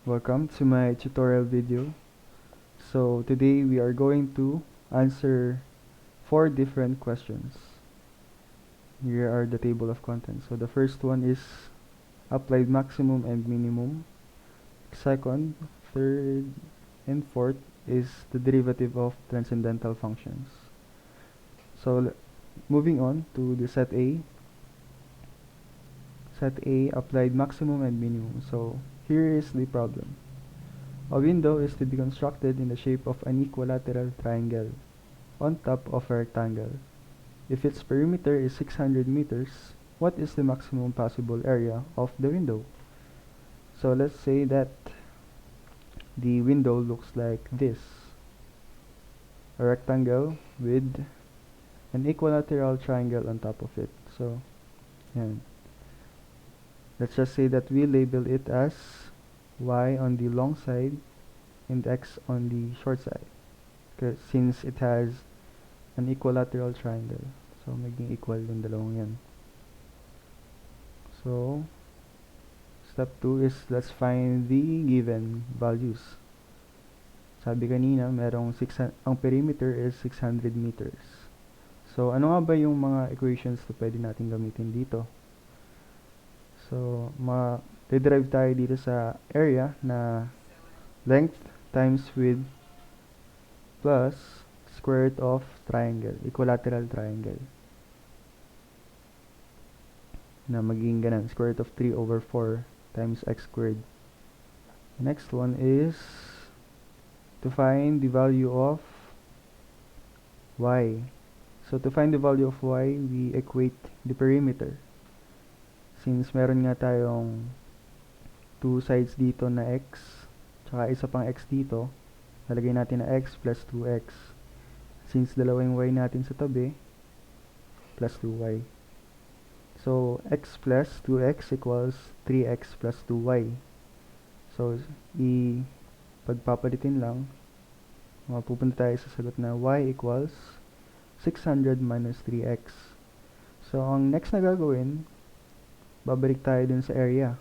Welcome to my tutorial video. So today we are going to answer 4 different questions. Here are the table of contents. So the first one is applied maximum and minimum. Second, third, and fourth is the derivative of transcendental functions. So moving on to the set A. Set A, applied maximum and minimum. So here is the problem. A window is to be constructed in the shape of an equilateral triangle on top of a rectangle. If its perimeter is 600 meters, what is the maximum possible area of the window? So let's say that the window looks like this. A rectangle with an equilateral triangle on top of it. So, yan. Let's just say that we label it as y on the long side and x on the short side, since it has an equilateral triangle. So maging equal yung dalawang yan. So step 2 is let's find the given values. Sabi kanina merong ang perimeter is 600 meters. So ano nga ba yung mga equations na pwede natin gamitin dito? So derive tayo dito sa area na length times width plus square root of triangle, equilateral triangle. Na magiging ganun, square root of 3 over 4 times x squared. Next one is to find the value of y. So to find the value of y, we equate the perimeter. Since meron nga tayong 2 sides dito na x, tsaka isa pang x dito, nalagay natin na x plus 2x. Since dalawa yung y natin sa tabi, plus 2y. So, x plus 2x equals 3x plus 2y. So, pagpapalitin lang, mapupunta tayo sa sagot na y equals 600 minus 3x. So, ang next na gagawin, babalik tayo dun sa area.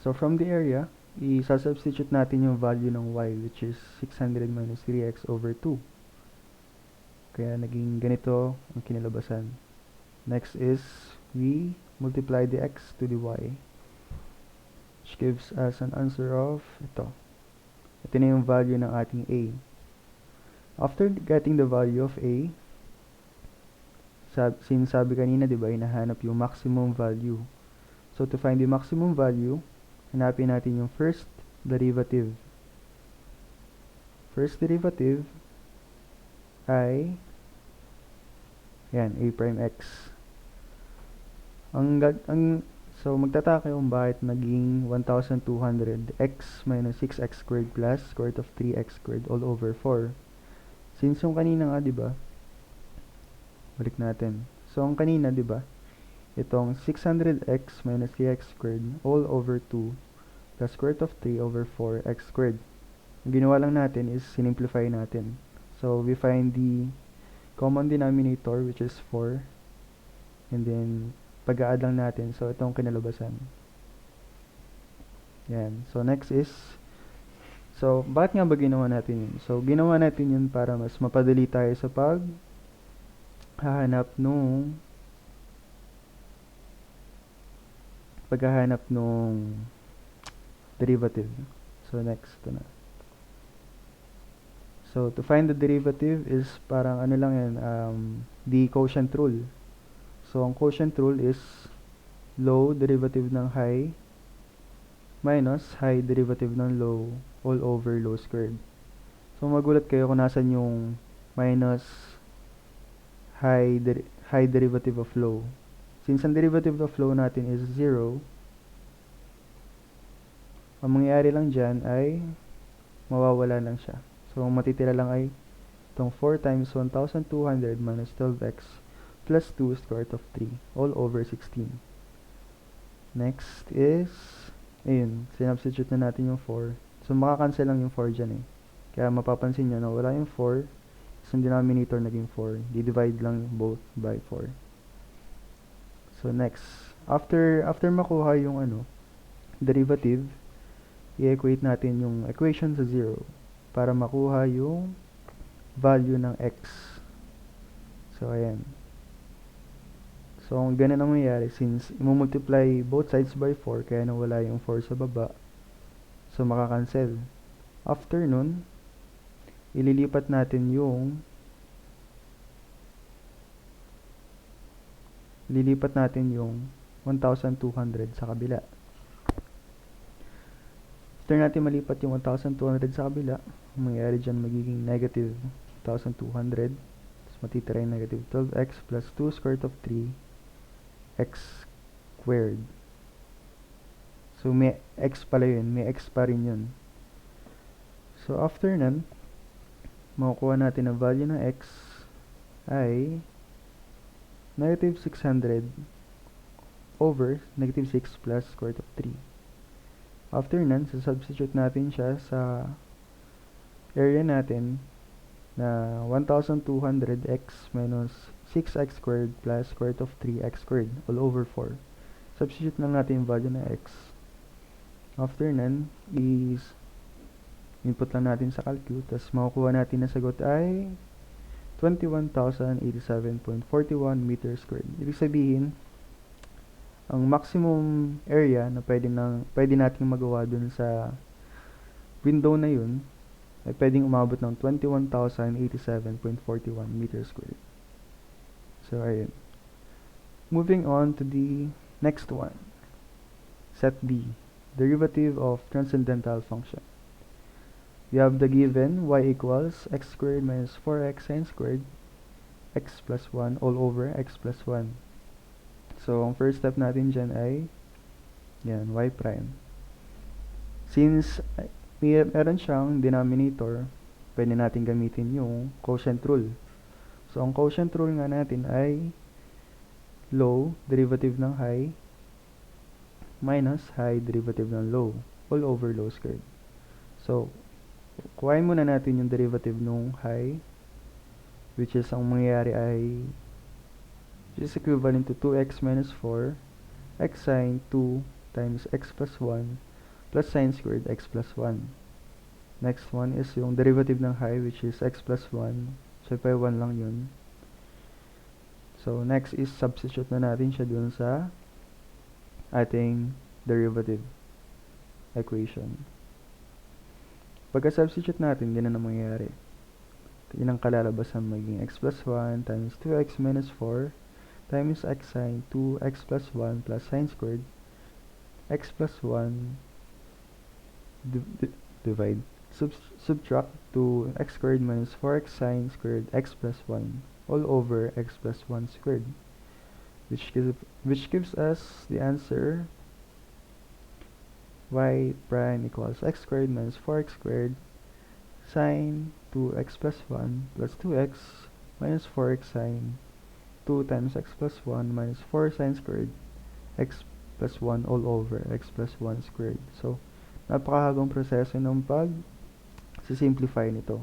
So, from the area, i-substitute natin yung value ng y, which is 600 minus 3x over 2. Kaya naging ganito ang kinalabasan. Next is, we multiply the x to the y, which gives us an answer of ito. Ito na yung value ng ating a. After getting the value of a, since sabi kanina, diba, hinahanap yung maximum value. So, to find the maximum value, hanapin natin yung first derivative. First derivative ay yan, a prime x. So, magtataka kung bakit naging 1,200 x minus 6x squared plus square root of 3x squared all over 4. Since yung kanina nga, diba, balik natin. So, ang kanina, diba, itong 600x minus 3x squared all over 2 plus square root of 3 over 4x squared. Ang ginawa lang natin is simplify natin. So, we find the common denominator, which is 4, and then pag-a-add lang natin. So, itong kinalabasan. Yan. So, next is, so, bakit nga ba ginawa natin yun? So, ginawa natin yun para mas mapadali tayo sa paghahanap nung derivative. So, next, ito na. So, to find the derivative is parang ano lang yan, the quotient rule. So, ang quotient rule is low derivative ng high minus high derivative ng low all over low squared. So, magulat kayo kung nasan yung minus high derivative of low. Since ang derivative of low natin is 0, ang mangyayari lang dyan ay mawawala lang siya. So, ang matitira lang ay itong 4 times 1,200 minus 12x plus 2 square root of 3 all over 16. Next is, ayun, sinubstitute na natin yung 4. So, makakancel lang yung 4 dyan eh. Kaya mapapansin nyo na wala yung 4, so yung denominator naging 4. Di-divide lang both by 4. So, next. After makuha yung derivative, i-equate natin yung equation sa 0 para makuha yung value ng x. So, ayan. So, kung ganun ang mangyayari, since i-multiply both sides by 4, kaya nawala yung 4 sa baba, so makakancel. After nun, ililipat natin yung 1,200 sa kabila. After natin malipat yung 1,200 sa kabila, ang mangyayari dyan magiging negative 1,200. Tapos matitira yung negative 12x plus 2 square root of 3 x squared. So, may x pala yun. May x pa rin yun. So, after nun, makukuha natin ang value ng x ay negative 600 over negative 6 plus square root of 3. After nun, substitute natin siya sa area natin na 1,200x minus 6x squared plus square root of 3x squared all over 4. Substitute lang natin yung value ng x. After nun, is input lang natin sa calculus. Tapos makukuha natin na sagot ay 21,087.41 meters squared. Ibig sabihin, ang maximum area na pwede nating magawa dun sa window na yun ay pwedeng umabot ng 21,087.41 meters squared. So, ayun. Moving on to the next one. Set B. Derivative of transcendental function. We have the given y equals x squared minus 4x sin squared x plus 1 all over x plus 1. So, ang first step natin dyan ay yan, y prime. Since meron siyang denominator, pwede natin gamitin yung quotient rule. So, ang quotient rule nga natin ay low derivative ng high minus high derivative ng low all over low squared. So, kuhain muna natin yung derivative ng high, which is ang mangyayari ay which is equivalent to 2x minus 4 x sine 2 times x plus 1 plus sine squared x plus 1. Next one is yung derivative ng high, which is x plus 1. So, 1 lang yun. So, next is substitute na natin siya dun sa ating derivative equation. Pagka-substitute natin, ganun ang mangyayari. Yun ang kalalabasan, magiging x plus 1 times 2x minus 4 times x sine 2x plus 1 plus sine squared x plus 1 divide subtract to x squared minus 4x sine squared x plus 1 all over x plus 1 squared, which gives us the answer y prime equals x squared minus 4x squared sine 2x plus 1 plus 2x minus 4x sine 2 times x plus 1 minus 4 sine squared x plus 1 all over x plus 1 squared. So, napakahabang proseso ng simplify nito.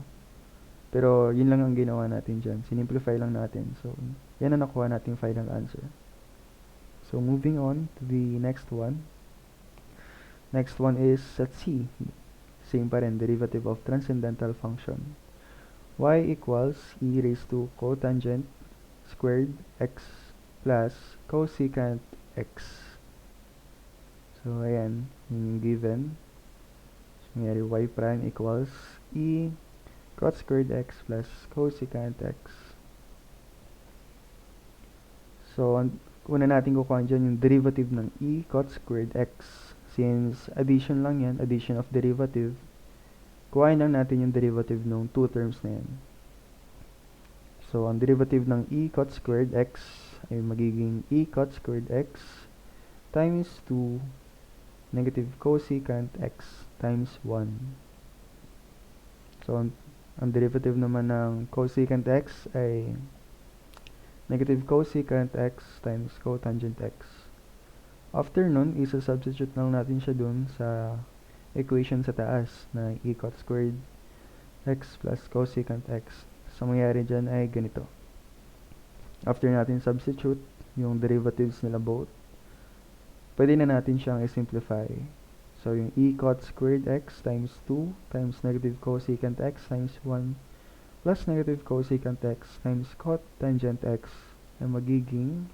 Pero, yun lang ang ginawa natin dyan. Sinimplify lang natin. So, yan ang nakuha nating final answer. So, moving on to the next one. Next one is set C. Same pa rin, derivative of transcendental function. Y equals e raised to cotangent squared x plus cosecant x. So, ayan, yung given. So, nangyari y prime equals e cot squared x plus cosecant x. So, una natin kukuha dyan yung derivative ng e cot squared x. Since addition lang yan, addition of derivative, kuhain lang natin yung derivative ng two terms na yan. So, ang derivative ng e cot squared x ay magiging e cot squared x times 2 negative cosecant x times 1. So, ang derivative naman ng cosecant x ay negative cosecant x times cotangent x. After nun, isa-substitute lang natin siya dun sa equation sa taas na e cot squared x plus cosecant x. So, mangyayari dyan ay ganito. After natin substitute yung derivatives nila both, pwede na natin siyang i-simplify. So, So, yung e cot squared x times 2 times negative cosecant x times 1 plus negative cosecant x times cot tangent x ay magiging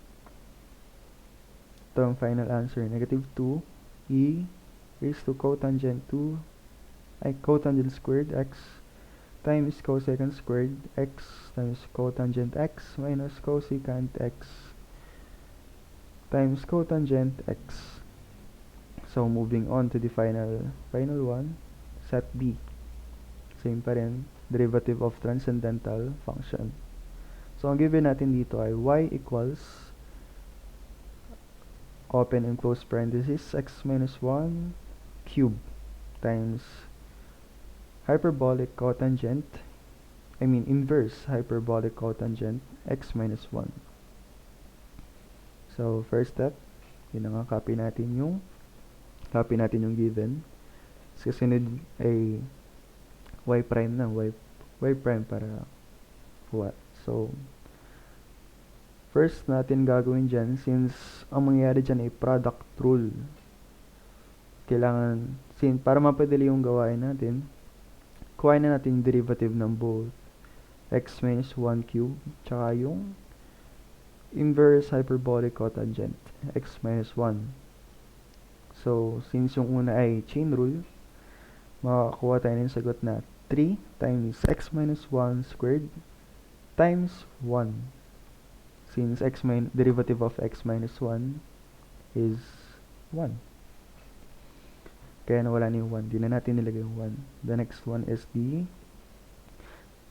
ito ang final answer, negative 2 e raised to cotangent 2 ay cotangent squared x times cosecant squared x times cotangent x minus cosecant x times cotangent x. So, moving on to the final one, set B. Same pa rin, derivative of transcendental function. So, ang given natin dito ay y equals open and close parenthesis x minus 1 cube times hyperbolic cotangent, inverse hyperbolic cotangent x minus 1. So, first step, yun nga, copy natin yung given. Susunod ay y prime na, y prime para kuha. So, first natin gagawin dyan, since ang mangyayari dyan ay product rule, kailangan, para mapadali yung gawain natin, kuhain na natin yung derivative ng both x minus 1 cube tsaka yung inverse hyperbolic cotangent x minus 1. So, since yung una ay chain rule, makakuha tayo ng sagot na 3 times x minus 1 squared times 1. Since derivative of x minus 1 is 1. Kaya nawala na yung 1. Di na natin nilagay yung 1. The next one is the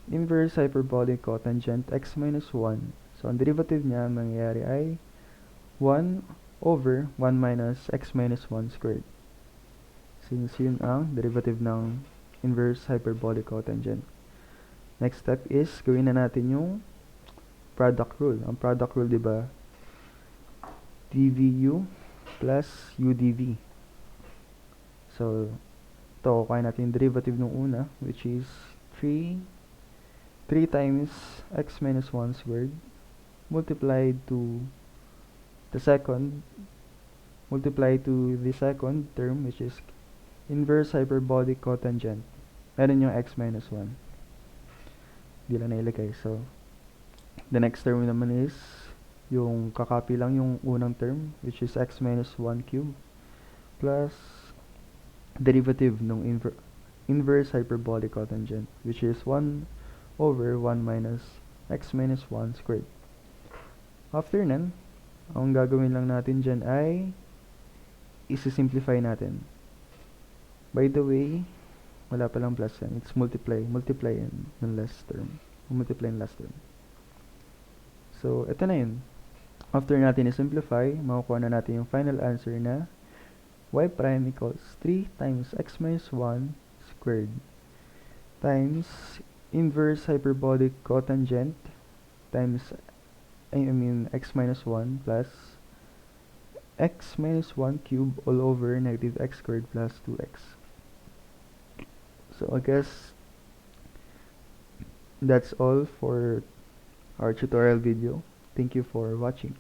inverse hyperbolic cotangent x minus 1. So, ang derivative niya mangyayari ay 1 over 1 minus x minus 1 squared. Since yun ang derivative ng inverse hyperbolic cotangent. Next step is, gawin na natin yung product rule. Ang product rule, diba? dvu plus udv. So, ito, kukain natin yung derivative ng una, which is 3 times x minus 1 squared multiplied to the second term, which is inverse hyperbolic cotangent. Meron yung x minus 1. Di lang nailagay. So, the next term naman is yung kakopy lang yung unang term, which is x minus 1 cube plus derivative ng inverse hyperbolic cotangent, which is 1 over 1 minus x minus 1 squared. After nan, ang gagawin lang natin dyan ay isi-simplify natin. By the way, wala palang plus yan. It's multiply yan ng last term. Multiply yung last term. So, ito na yun. After natin i-simplify, makukuha na natin yung final answer na y prime equals 3 times x minus 1 squared times inverse hyperbolic cotangent times x minus 1 plus x minus 1 cube all over negative x squared plus 2x. So, I guess that's all for our tutorial video. Thank you for watching.